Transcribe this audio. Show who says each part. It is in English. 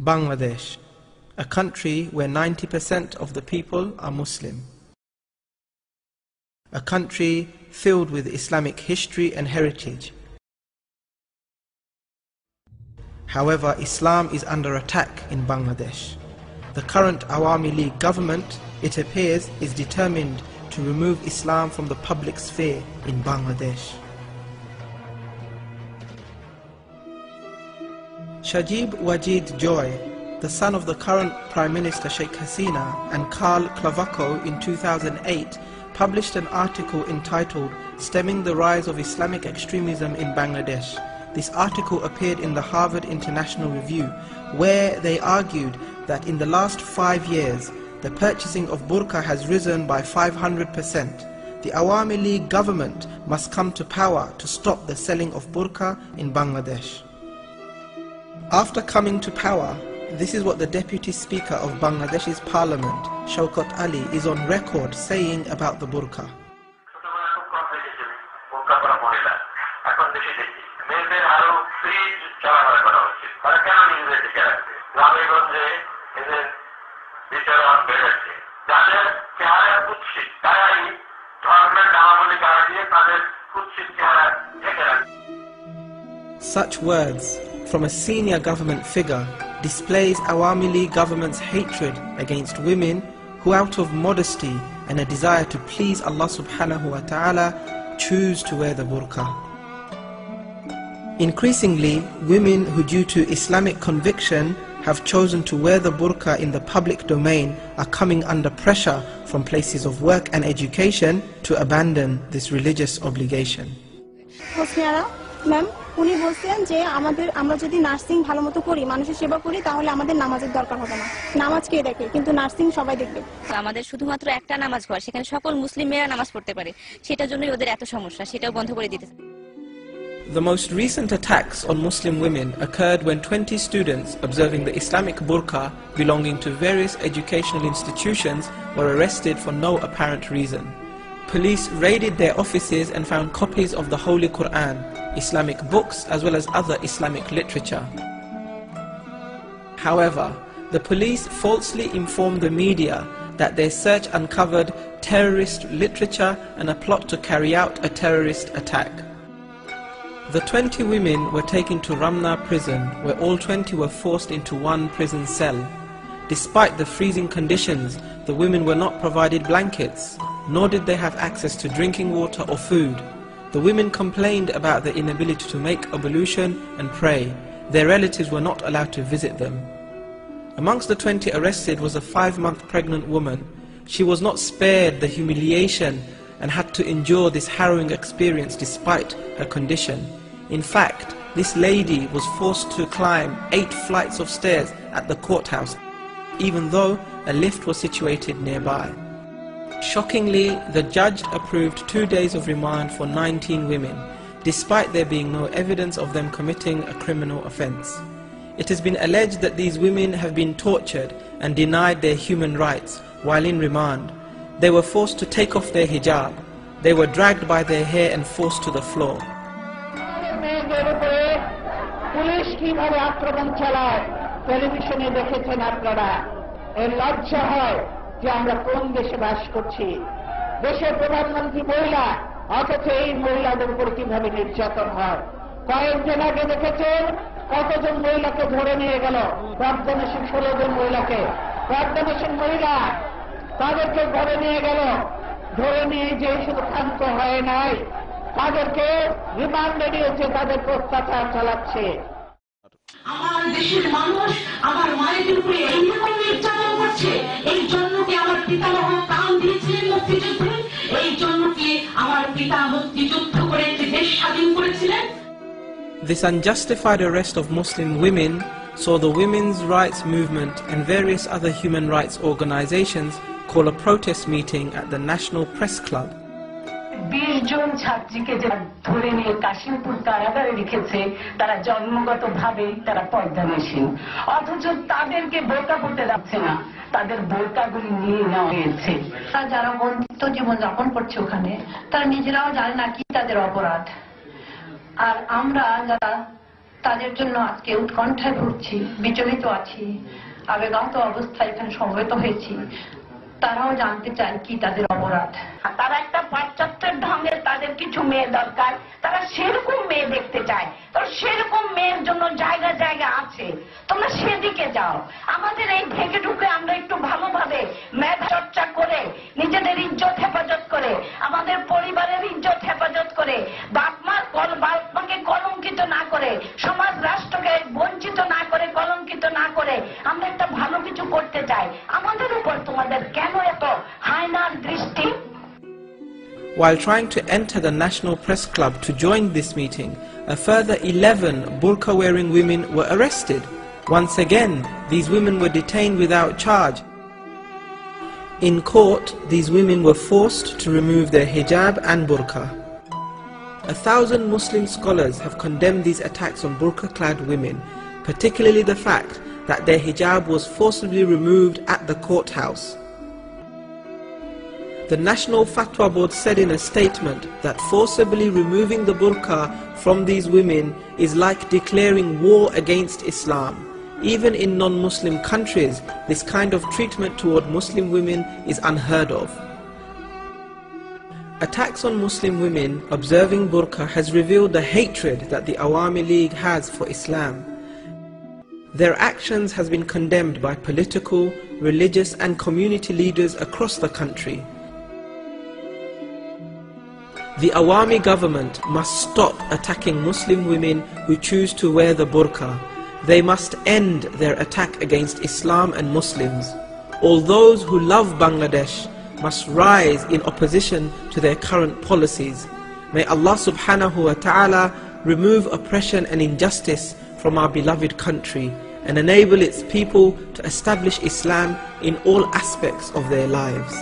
Speaker 1: Bangladesh, a country where 90% of the people are Muslim. A country filled with Islamic history and heritage. However, Islam is under attack in Bangladesh. The current Awami League government, it appears, is determined to remove Islam from the public sphere in Bangladesh. Shajib Wajid Joy, the son of the current Prime Minister Sheikh Hasina, and Karl Clavako in 2008 published an article entitled "Stemming the Rise of Islamic Extremism in Bangladesh." This article appeared in the Harvard International Review, where they argued that in the last 5 years, the purchasing of burqa has risen by 500%. The Awami League government must come to power to stop the selling of burqa in Bangladesh. After coming to power, this is what the Deputy Speaker of Bangladesh's Parliament, Shaukat Ali, is on record saying about the burqa. Such words from a senior government figure displays Awami League government's hatred against women who, out of modesty and a desire to please Allah subhanahu wa ta'ala, choose to wear the burqa. Increasingly, women who, due to Islamic conviction, have chosen to wear the burqa in the public domain are coming under pressure from places of work and education to abandon this religious obligation.
Speaker 2: Ma'am, উনি বলছেন যে আমরা যদি nursing ভালোমতো করি, মানুষের সেবা করি, তাহলে আমাদের নামাজের দরকার হবে না। নামাজ কে দেখে, কিন্তু নার্সিং সবাই দেখবে।
Speaker 3: আমাদের শুধুমাত্র একটা নামাজ ঘর, সেখানে সকল মুসলিম মেয়েরা নামাজ পড়তে পারে, সেটার জন্যই ওদের এত সমস্যা, সেটাও বন্ধ করে দিতে।
Speaker 1: The most recent attacks on Muslim women occurred when 20 students observing the Islamic burqa belonging to various educational institutions were arrested for no apparent reason. Police raided their offices and found copies of the Holy Quran, Islamic books, as well as other Islamic literature. However, the police falsely informed the media that their search uncovered terrorist literature and a plot to carry out a terrorist attack. The 20 women were taken to Ramna prison, where all 20 were forced into one prison cell. Despite the freezing conditions, the women were not provided blankets, nor did they have access to drinking water or food. The women complained about their inability to make ablution and pray. Their relatives were not allowed to visit them. Amongst the 20 arrested was a 5-month pregnant woman. She was not spared the humiliation and had to endure this harrowing experience despite her condition. In fact, this lady was forced to climb 8 flights of stairs at the courthouse, even though a lift was situated nearby. Shockingly, the judge approved 2 days of remand for 19 women, despite there being no evidence of them committing a criminal offence. It has been alleged that these women have been tortured and denied their human rights while in remand. They were forced to take off their hijab. They were dragged by their hair and forced to the floor.
Speaker 4: যে আমরা কোন দেশে বাস করছি, দেশের প্রধানমন্ত্রী মহিলা, অথচ এই মহিলাদের উপর কিভাবে নির্যাতন হয়। কয়েকদিন আগে দেখেছেন কতজন মহিলাকে ধরে নিয়ে গেল, প্রাপ্তবয়স্ক 16 জন মহিলাকে, প্রাপ্তবয়স্ক মহিলা, তাদেরকে ধরে নিয়ে গেল। ধরে নিয়ে যে শুধু ক্ষান্ত হয় নাই, তাদেরকে রিমান্ডে নিয়েছে, তাদেরকে অত্যাচার চালাচ্ছে।
Speaker 5: আমার দেশের মানুষ আমার মায়েদের উপরে এইরকম নির্যাতন করছে, এই জন্য কি আমার পিতামহ প্রাণ দিয়েছিলেন মুক্তিযুদ্ধে? এই জন্য কি আমার পিতা মুক্তিযুদ্ধ করে একটি দেশ স্বাধীন করেছিলেন?
Speaker 1: This unjustified arrest of Muslim women saw the women's rights movement and various other human rights organizations call a protest meeting at the National Press Club.
Speaker 5: 20 জন ছাত্রীকে ধরে নিয়ে কাশিমপুর কারাগারে রেখেছে, তারা জন্মগতভাবেই তারা পর্দানসীন, অথচ তাদেরকে বোরকা পরতে যাচ্ছে না, তাদের বোরকাগুলি নিয়ে নেওয়া হয়েছে।
Speaker 6: যারা বন্দিত্ব জীবন যাপন করছে ওখানে, তারা নিজেরাও জানে না কি তাদের অপরাধ। আর আমরা যারা তাদের জন্য আজকে উৎকণ্ঠায় ভুগছি, বিচলিত আছি, আবেগাহত অবস্থায় এখানে সমবেত হয়েছি। তারাও জানতে চায় কি তাদের অপরাধ।
Speaker 5: তারা একটা পাশ্চাত্যের ঢঙ্গের তাদের কিছু মেয়ে দরকার, তারা সেরকম মেয়ে দেখতে চায়। তো সেরকম মেয়ের জন্য জায়গা জায়গা আছে, তোমরা সেদিকে যাও। আমাদের এই ঢেকে ঢুকে আমরা একটু ভালোভাবে মেধা চর্চা করে নিজেদের ইজ্জত হেফাজত করে, আমাদের পরিবারের ইজ্জত হেফাজত করে, বাপমাকে কলঙ্কিত না করে, সমাজ রাষ্ট্রকে বঞ্চিত না করে, কলঙ্কিত না করে আমরা একটা ভালো কিছু করতে চাই। আমাদের উপর তোমাদের কেন এত হায়নার দৃষ্টি?
Speaker 1: While trying to enter the National Press Club to join this meeting, a further 11 burqa-wearing women were arrested. Once again, these women were detained without charge. In court, these women were forced to remove their hijab and burqa. 1,000 Muslim scholars have condemned these attacks on burqa-clad women, particularly the fact that their hijab was forcibly removed at the courthouse. The National Fatwa Board said in a statement that forcibly removing the burqa from these women is like declaring war against Islam. Even in non-Muslim countries, this kind of treatment toward Muslim women is unheard of. Attacks on Muslim women observing burqa has revealed the hatred that the Awami League has for Islam. Their actions has been condemned by political, religious and community leaders across the country. The Awami government must stop attacking Muslim women who choose to wear the burqa. They must end their attack against Islam and Muslims. All those who love Bangladesh must rise in opposition to their current policies. May Allah subhanahu wa ta'ala remove oppression and injustice from our beloved country and enable its people to establish Islam in all aspects of their lives.